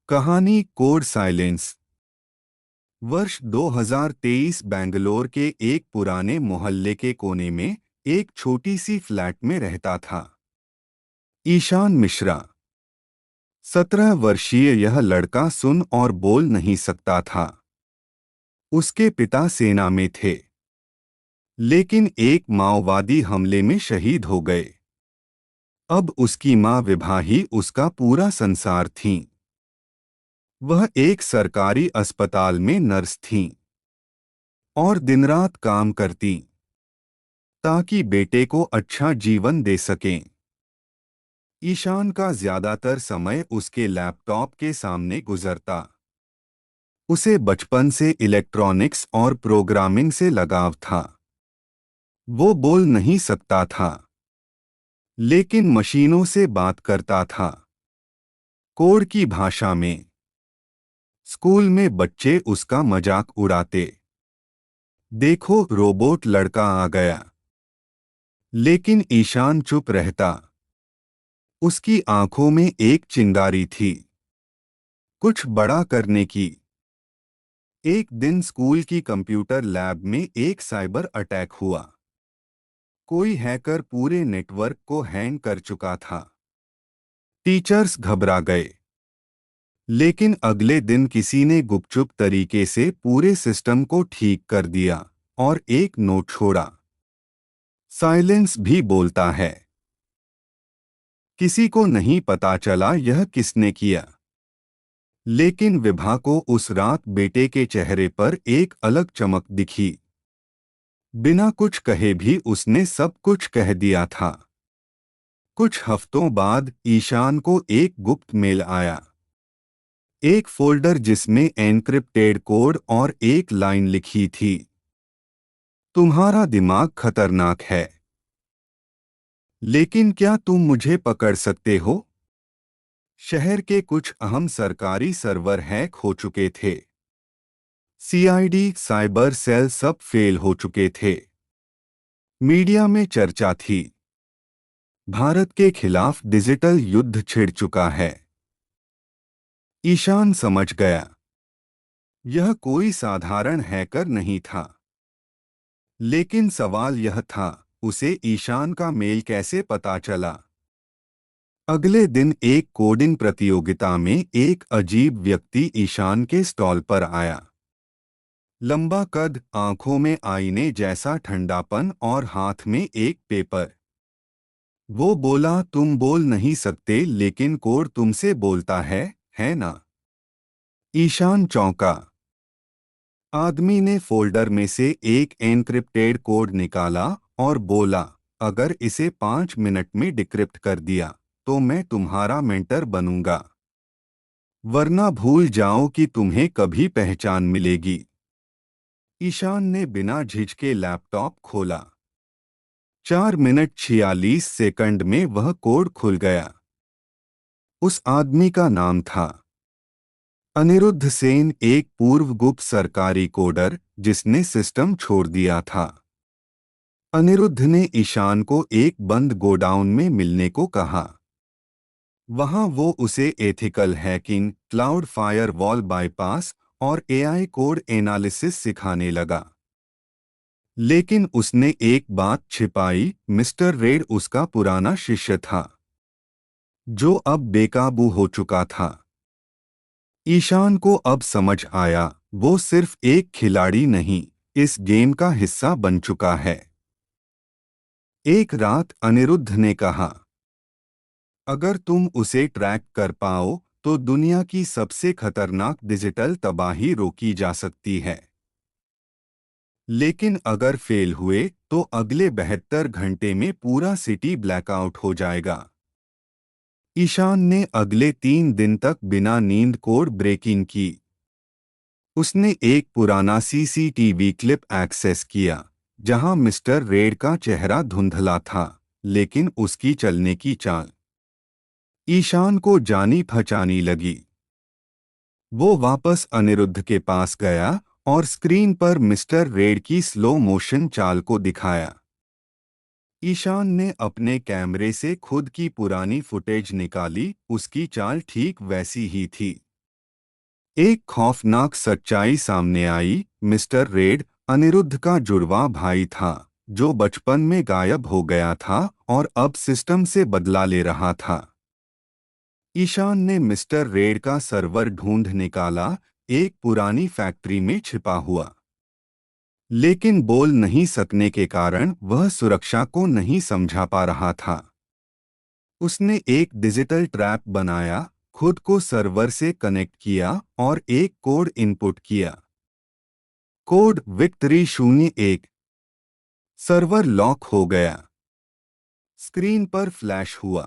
कहानी code silence. वर्ष 2023 बेंगलोर के एक पुराने मोहल्ले के कोने में एक छोटी सी फ्लैट में रहता था ईशान मिश्रा। 17 वर्षीय यह लड़का सुन और बोल नहीं सकता था। उसके पिता सेना में थे, लेकिन एक माओवादी हमले में शहीद हो गए। अब उसकी माँ विभा ही उसका पूरा संसार थीं। वह एक सरकारी अस्पताल में नर्स थीं और दिन रात काम करती ताकि बेटे को अच्छा जीवन दे सकें। ईशान का ज्यादातर समय उसके लैपटॉप के सामने गुजरता। उसे बचपन से इलेक्ट्रॉनिक्स और प्रोग्रामिंग से लगाव था। वो बोल नहीं सकता था, लेकिन मशीनों से बात करता था, कोड की भाषा में। स्कूल में बच्चे उसका मजाक उड़ाते, देखो रोबोट लड़का आ गया। लेकिन ईशान चुप रहता। उसकी आंखों में एक चिंगारी थी, कुछ बड़ा करने की। एक दिन स्कूल की कंप्यूटर लैब में एक साइबर अटैक हुआ। कोई हैकर पूरे नेटवर्क को हैक कर चुका था। टीचर्स घबरा गए, लेकिन अगले दिन किसी ने गुपचुप तरीके से पूरे सिस्टम को ठीक कर दिया और एक नोट छोड़ा, साइलेंस भी बोलता है। किसी को नहीं पता चला यह किसने किया, लेकिन विभा को उस रात बेटे के चेहरे पर एक अलग चमक दिखी। बिना कुछ कहे भी उसने सब कुछ कह दिया था। कुछ हफ्तों बाद ईशान को एक गुप्त मेल आया, एक फोल्डर जिसमें एन्क्रिप्टेड कोड और एक लाइन लिखी थी, तुम्हारा दिमाग खतरनाक है, लेकिन क्या तुम मुझे पकड़ सकते हो? शहर के कुछ अहम सरकारी सर्वर हैक हो चुके थे। सीआईडी साइबर सेल सब फेल हो चुके थे। मीडिया में चर्चा थी, भारत के खिलाफ डिजिटल युद्ध छिड़ चुका है। ईशान समझ गया, यह कोई साधारण हैकर नहीं था। लेकिन सवाल यह था, उसे ईशान का मेल कैसे पता चला? अगले दिन एक कोडिंग प्रतियोगिता में एक अजीब व्यक्ति ईशान के स्टॉल पर आया। लंबा कद, आंखों में आईने जैसा ठंडापन और हाथ में एक पेपर। वो बोला, तुम बोल नहीं सकते, लेकिन कोड तुमसे बोलता है ना? ईशान चौंका। आदमी ने फोल्डर में से एक एन्क्रिप्टेड कोड निकाला और बोला, अगर इसे 5 मिनट में डिक्रिप्ट कर दिया तो मैं तुम्हारा मेंटर बनूंगा, वरना भूल जाओ कि तुम्हें कभी पहचान मिलेगी। ईशान ने बिना झिझके लैपटॉप खोला। 4 मिनट 46 सेकंड में वह कोड खुल गया। उस आदमी का नाम था अनिरुद्ध सेन, एक पूर्व गुप्त सरकारी कोडर जिसने सिस्टम छोड़ दिया था। अनिरुद्ध ने ईशान को एक बंद गोडाउन में मिलने को कहा। वहां वो उसे ethical hacking, cloud firewall bypass और एआई कोड एनालिसिस सिखाने लगा। लेकिन उसने एक बात छिपाई, मिस्टर रेड उसका पुराना शिष्य था, जो अब बेकाबू हो चुका था। ईशान को अब समझ आया, वो सिर्फ एक खिलाड़ी नहीं, इस गेम का हिस्सा बन चुका है। एक रात अनिरुद्ध ने कहा, अगर तुम उसे ट्रैक कर पाओ तो दुनिया की सबसे खतरनाक डिजिटल तबाही रोकी जा सकती है। लेकिन अगर फेल हुए तो अगले 72 घंटे में पूरा सिटी ब्लैकआउट हो जाएगा। ईशान ने अगले 3 दिन तक बिना नींद कोड ब्रेकिंग की। उसने एक पुराना सीसीटीवी क्लिप एक्सेस किया, जहां मिस्टर रेड का चेहरा धुंधला था, लेकिन उसकी चलने की चाल ईशान को जानी पहचानी लगी। वो वापस अनिरुद्ध के पास गया और स्क्रीन पर मिस्टर रेड की स्लो मोशन चाल को दिखाया। ईशान ने अपने कैमरे से खुद की पुरानी फुटेज निकाली, उसकी चाल ठीक वैसी ही थी। एक खौफनाक सच्चाई सामने आई। मिस्टर रेड अनिरुद्ध का जुड़वा भाई था, जो बचपन में गायब हो गया था और अब सिस्टम से बदला ले रहा था। ईशान ने मिस्टर रेड का सर्वर ढूंढ निकाला, एक पुरानी फैक्ट्री में छिपा हुआ। लेकिन बोल नहीं सकने के कारण वह सुरक्षा को नहीं समझा पा रहा था। उसने एक डिजिटल ट्रैप बनाया, खुद को सर्वर से कनेक्ट किया और एक कोड इनपुट किया। Code victory 01। सर्वर लॉक हो गया। स्क्रीन पर फ्लैश हुआ,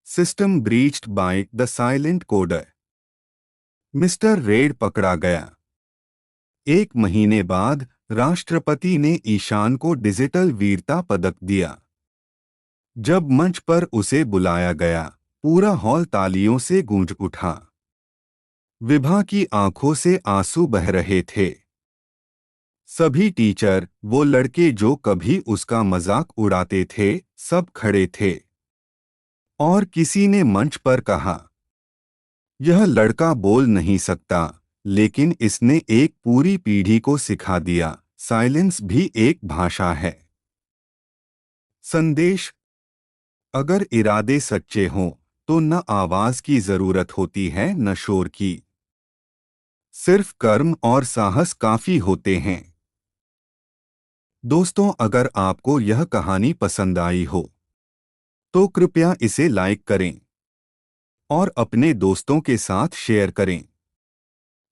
system breached by the silent coder. Mister red पकड़ा गया। 1 महीने बाद राष्ट्रपति ने ईशान को डिजिटल वीरता पदक दिया। जब मंच पर उसे बुलाया गया, पूरा हॉल तालियों से गूंज उठा। विभा की आंखों से आंसू बह रहे थे। सभी टीचर, वो लड़के जो कभी उसका मजाक उड़ाते थे, सब खड़े थे। और किसी ने मंच पर कहा, यह लड़का बोल नहीं सकता, लेकिन इसने एक पूरी पीढ़ी को सिखा दिया, साइलेंस भी एक भाषा है। संदेश: अगर इरादे सच्चे हों तो न आवाज की जरूरत होती है न शोर की। सिर्फ कर्म और साहस काफी होते हैं। दोस्तों, अगर आपको यह कहानी पसंद आई हो तो कृपया इसे लाइक करें और अपने दोस्तों के साथ शेयर करें।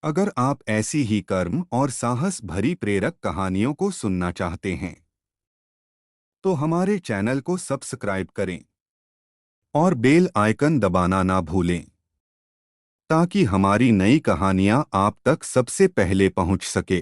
अगर आप ऐसी ही कर्म और साहस भरी प्रेरक कहानियों को सुनना चाहते हैं तो हमारे चैनल को सब्सक्राइब करें और बेल आइकन दबाना ना भूलें, ताकि हमारी नई कहानियां आप तक सबसे पहले पहुंच सके।